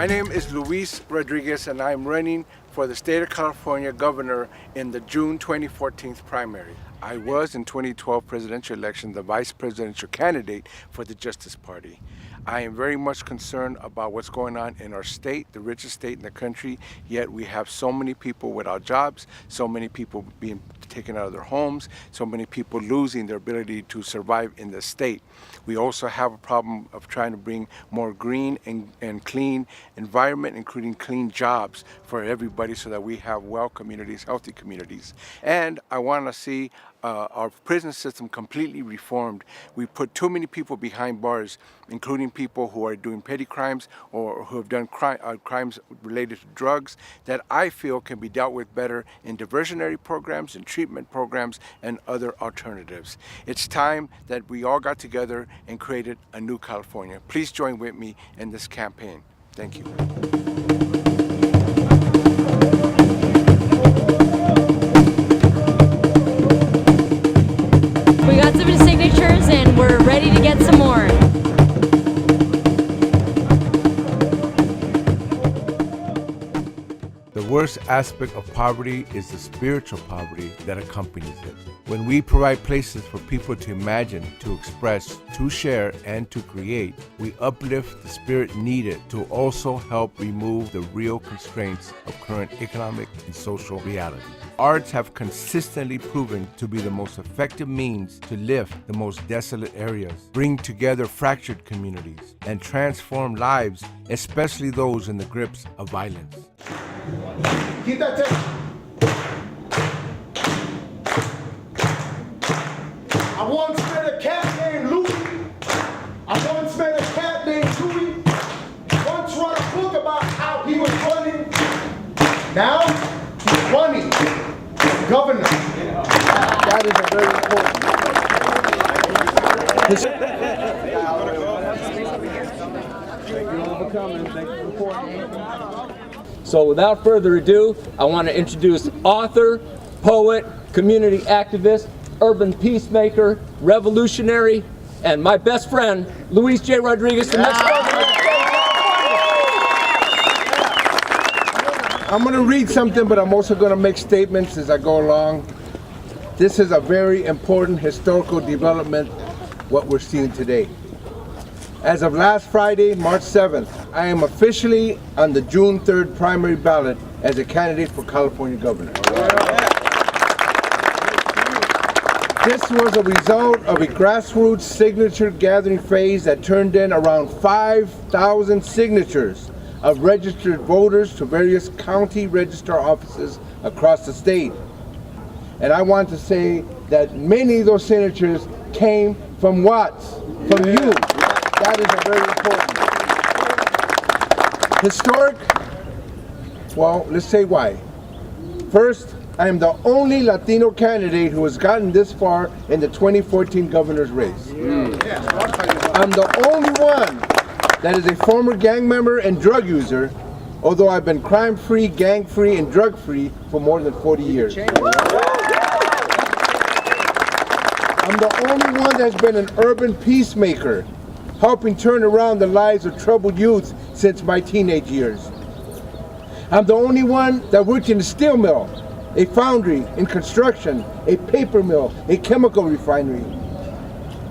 My name is Luis Rodriguez, and I'm running for the state of California governor in the June 2014 primary. I was in 2012 presidential election the vice presidential candidate for the Justice Party. I am very much concerned about what's going on in our state, the richest state in the country, yet we have so many people without jobs, so many people being taken out of their homes, so many people losing their ability to survive in the state. We also have a problem of trying to bring more green and clean environment, including clean jobs for everybody so that we have well communities, healthy communities. And I want to see our prison system completely reformed. We put too many people behind bars, including people who are doing petty crimes or who have done crimes related to drugs that I feel can be dealt with better in diversionary programs and treatment programs and other alternatives. It's time that we all got together and created a new California. Please join with me in this campaign. Thank you. We got some signatures and we're ready to get some more. The worst aspect of poverty is the spiritual poverty that accompanies it. When we provide places for people to imagine, to express, to share, and to create, we uplift the spirit needed to also help remove the real constraints of current economic and social reality. Arts have consistently proven to be the most effective means to lift the most desolate areas, bring together fractured communities, and transform lives, especially those in the grips of violence. Keep that tape. I once met a cat named Louie. I once met a cat named Louie. Once wrote a book about how he was running. Now he's running for governor. That is a very important. Thank you all for coming. Thank you for supporting. So without further ado, I want to introduce author, poet, community activist, urban peacemaker, revolutionary, and my best friend, Luis J. Rodriguez from Mexico. I'm going to read something, but I'm also going to make statements as I go along. This is a very important historical development, what we're seeing today. As of last Friday, March 7th, I am officially on the June 3rd primary ballot as a candidate for California governor. This was a result of a grassroots signature gathering phase that turned in around 5,000 signatures of registered voters to various county register offices across the state. And I want to say that many of those signatures came from Watts, from you. That is a very important. Historic, well, let's say why. First, I am the only Latino candidate who has gotten this far in the 2014 governor's race. I'm the only one that is a former gang member and drug user, although I've been crime-free, gang-free, and drug-free for more than 40 years. I'm the only one that's been an urban peacemaker, helping turn around the lives of troubled youth since my teenage years. I'm the only one that worked in a steel mill, a foundry, in construction, a paper mill, a chemical refinery.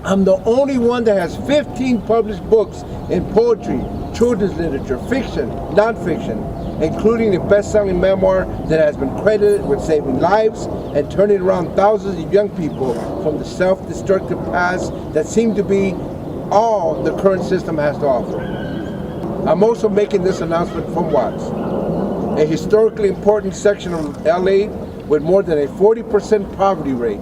I'm the only one that has 15 published books in poetry, children's literature, fiction, nonfiction, including a best-selling memoir that has been credited with saving lives and turning around thousands of young people from the self-destructive paths that seem to be all the current system has to offer. I'm also making this announcement from Watts, a historically important section of LA with more than a 40% poverty rate.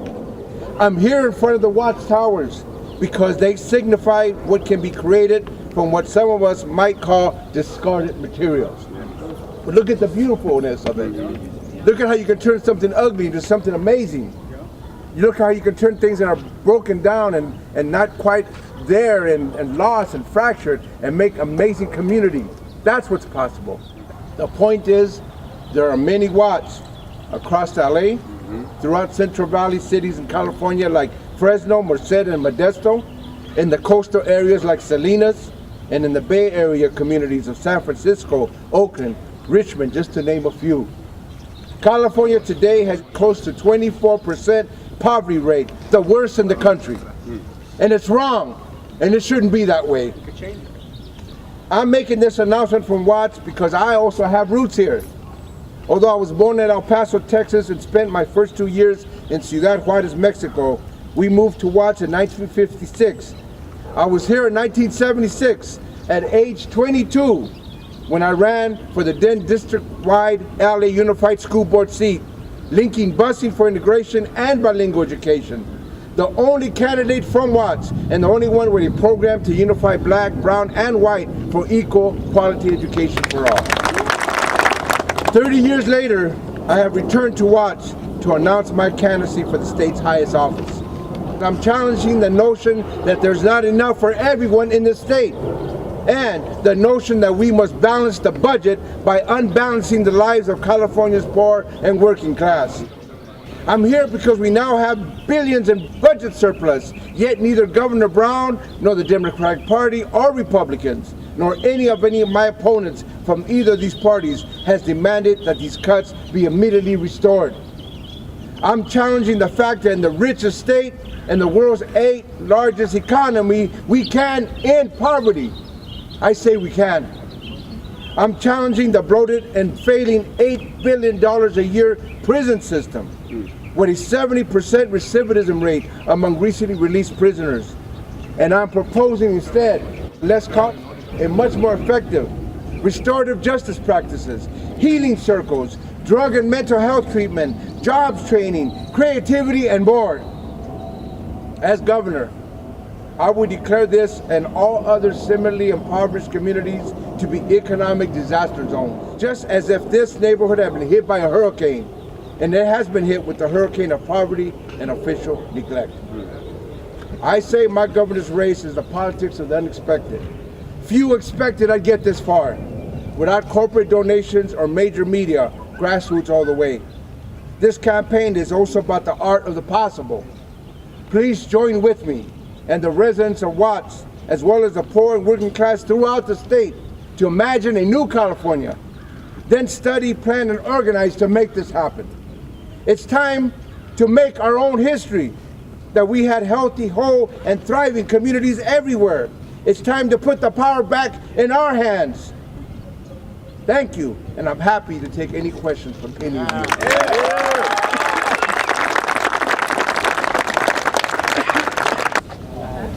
I'm here in front of the Watts Towers because they signify what can be created from what some of us might call discarded materials. But look at the beautifulness of it. Look at how you can turn something ugly into something amazing. You look how you can turn things that are broken down and not quite there and lost and fractured and make amazing community. That's what's possible. The point is, there are many Watts across LA, throughout Central Valley cities in California like Fresno, Merced, and Modesto, in the coastal areas like Salinas, and in the Bay Area communities of San Francisco, Oakland, Richmond, just to name a few. California today has close to 24% poverty rate, the worst in the country. And it's wrong, and it shouldn't be that way. I'm making this announcement from Watts because I also have roots here. Although I was born in El Paso, Texas, and spent my first 2 years in Ciudad Juarez, Mexico, we moved to Watts in 1956. I was here in 1976 at age 22 when I ran for the then district-wide LA Unified School Board seat, linking busing for integration and bilingual education. The only candidate from Watts and the only one with a program to unify black, brown, and white for equal quality education for all. 30 years later, I have returned to Watts to announce my candidacy for the state's highest office. I'm challenging the notion that there's not enough for everyone in the state, and the notion that we must balance the budget by unbalancing the lives of California's poor and working class. I'm here because we now have billions in budget surplus, yet neither Governor Brown, nor the Democratic Party, or Republicans, nor any of my opponents from either of these parties has demanded that these cuts be immediately restored. I'm challenging the fact that in the richest state and the world's 8th largest economy, we can end poverty. I say we can. I'm challenging the bloated and failing $8 billion a year prison system with a 70% recidivism rate among recently released prisoners. And I'm proposing instead less cost and much more effective restorative justice practices, healing circles, drug and mental health treatment, jobs training, creativity, and more. As governor, I would declare this and all other similarly impoverished communities to be economic disaster zones, just as if this neighborhood had been hit by a hurricane, and it has been hit with the hurricane of poverty and official neglect. I say my governor's race is the politics of the unexpected. Few expected I'd get this far, without corporate donations or major media, grassroots all the way. This campaign is also about the art of the possible. Please join with me and the residents of Watts, as well as the poor and working class throughout the state, to imagine a new California, then study, plan, and organize to make this happen. It's time to make our own history, that we had healthy, whole, and thriving communities everywhere. It's time to put the power back in our hands. Thank you, and I'm happy to take any questions from any of you.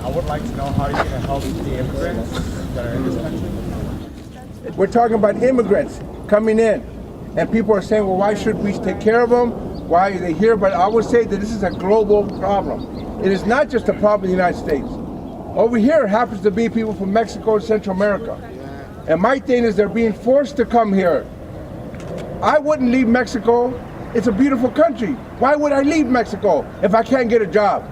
I would like to know how you're going to help the immigrants that are in this country. We're talking about immigrants coming in, and people are saying, well, why should we take care of them? Why are they here? But I would say that this is a global problem. It is not just a problem in the United States. Over here happens to be people from Mexico and Central America. And my thing is they're being forced to come here. I wouldn't leave Mexico. It's a beautiful country. Why would I leave Mexico if I can't get a job?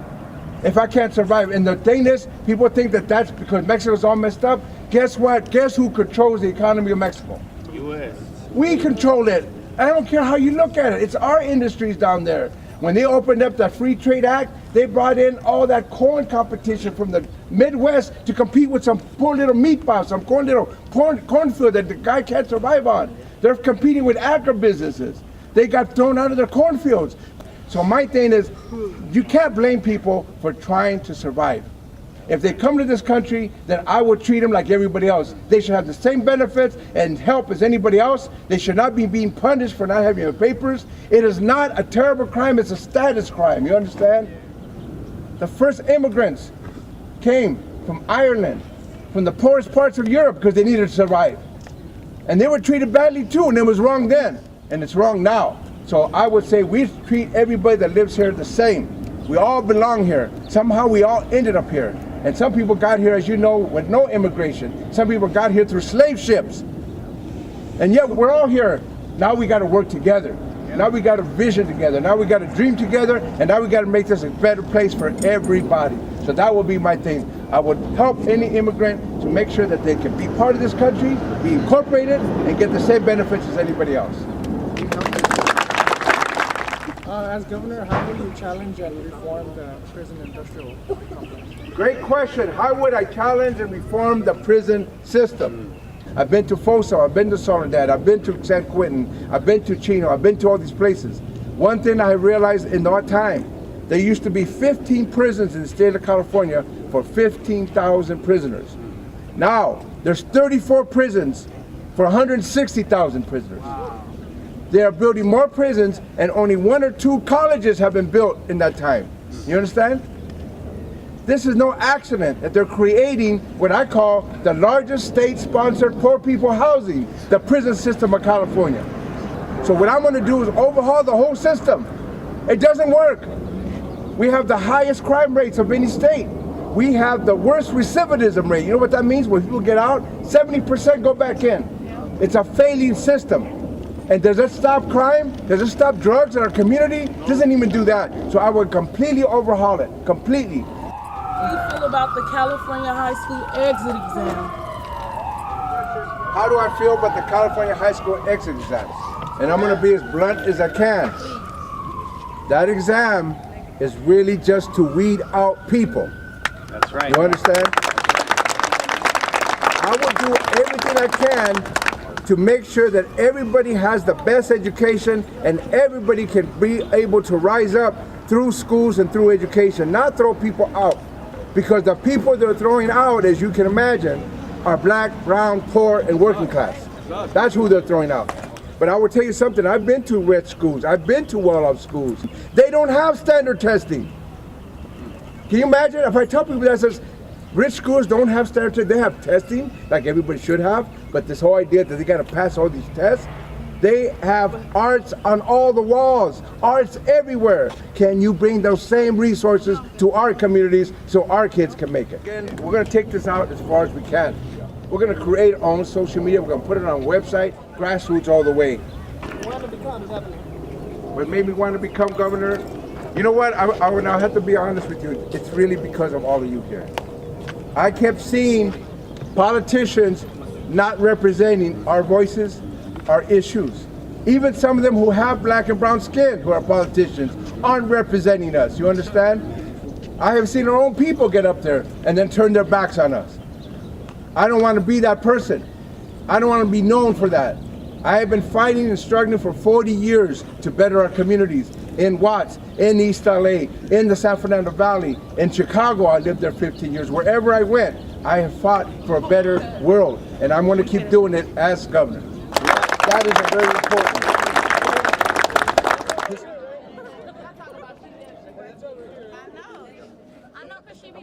If I can't survive? And the thing is, people think that that's because Mexico's all messed up. Guess what? Guess who controls the economy of Mexico? U.S. We control it. I don't care how you look at it. It's our industries down there. When they opened up the Free Trade Act, they brought in all that corn competition from the Midwest to compete with some poor little meat farm, some cornfield that the guy can't survive on. They're competing with agribusinesses. They got thrown out of their cornfields. So my thing is, you can't blame people for trying to survive. If they come to this country, then I would treat them like everybody else. They should have the same benefits and help as anybody else. They should not be being punished for not having their papers. It is not a terrible crime, it's a status crime, you understand? The first immigrants came from Ireland, from the poorest parts of Europe, because they needed to survive. And they were treated badly too, and it was wrong then, and it's wrong now. So I would say we treat everybody that lives here the same. We all belong here. Somehow we all ended up here. And some people got here, as you know, with no immigration. Some people got here through slave ships. And yet we're all here. Now we got to work together. Now we got a vision together. Now we got to dream together. And now we got to make this a better place for everybody. So that will be my thing. I would help any immigrant to make sure that they can be part of this country, be incorporated, and get the same benefits as anybody else. As governor, how will you challenge and reform the prison industrial complex? Great question. How would I challenge and reform the prison system? I've been to Folsom, I've been to Soledad, I've been to San Quentin, I've been to Chino, I've been to all these places. One thing I realized in our time, there used to be 15 prisons in the state of California for 15,000 prisoners. Now, there's 34 prisons for 160,000 prisoners. They are building more prisons, and only 1 or 2 colleges have been built in that time. You understand? This is no accident that they're creating what I call the largest state-sponsored poor people housing, the prison system of California. So what I'm going to do is overhaul the whole system. It doesn't work. We have the highest crime rates of any state. We have the worst recidivism rate. You know what that means? When people get out, 70% go back in. It's a failing system. And does it stop crime? Does it stop drugs in our community? It doesn't even do that. So I would completely overhaul it, completely. How do you feel about the California high school exit exam? How do I feel about the California high school exit exam? And I'm going to be as blunt as I can. That exam is really just to weed out people. That's right. You understand? I will do everything I can to make sure that everybody has the best education and everybody can be able to rise up through schools and through education, not throw people out. Because the people they're throwing out, as you can imagine, are black, brown, poor, and working class. That's who they're throwing out. But I will tell you something, I've been to rich schools, I've been to well-off schools. They don't have standard testing. Can you imagine if I tell people that says, rich schools don't have standard testing, they have testing, like everybody should have, but this whole idea that they gotta pass all these tests, they have arts on all the walls, arts everywhere. Can you bring those same resources to our communities so our kids can make it? Again, we're gonna take this out as far as we can. We're gonna create our own social media, we're gonna put it on a website, grassroots all the way. What made me want to become governor? You know what, I would now have to be honest with you, it's really because of all of you here. I kept seeing politicians not representing our voices, our issues. Even some of them who have black and brown skin, who are politicians, aren't representing us, you understand? I have seen our own people get up there and then turn their backs on us. I don't want to be that person. I don't want to be known for that. I have been fighting and struggling for 40 years to better our communities. In Watts, in East LA, in the San Fernando Valley, in Chicago, I lived there 15 years. Wherever I went, I have fought for a better world, and I'm going to keep doing it as governor. That is a very important. I know, because she be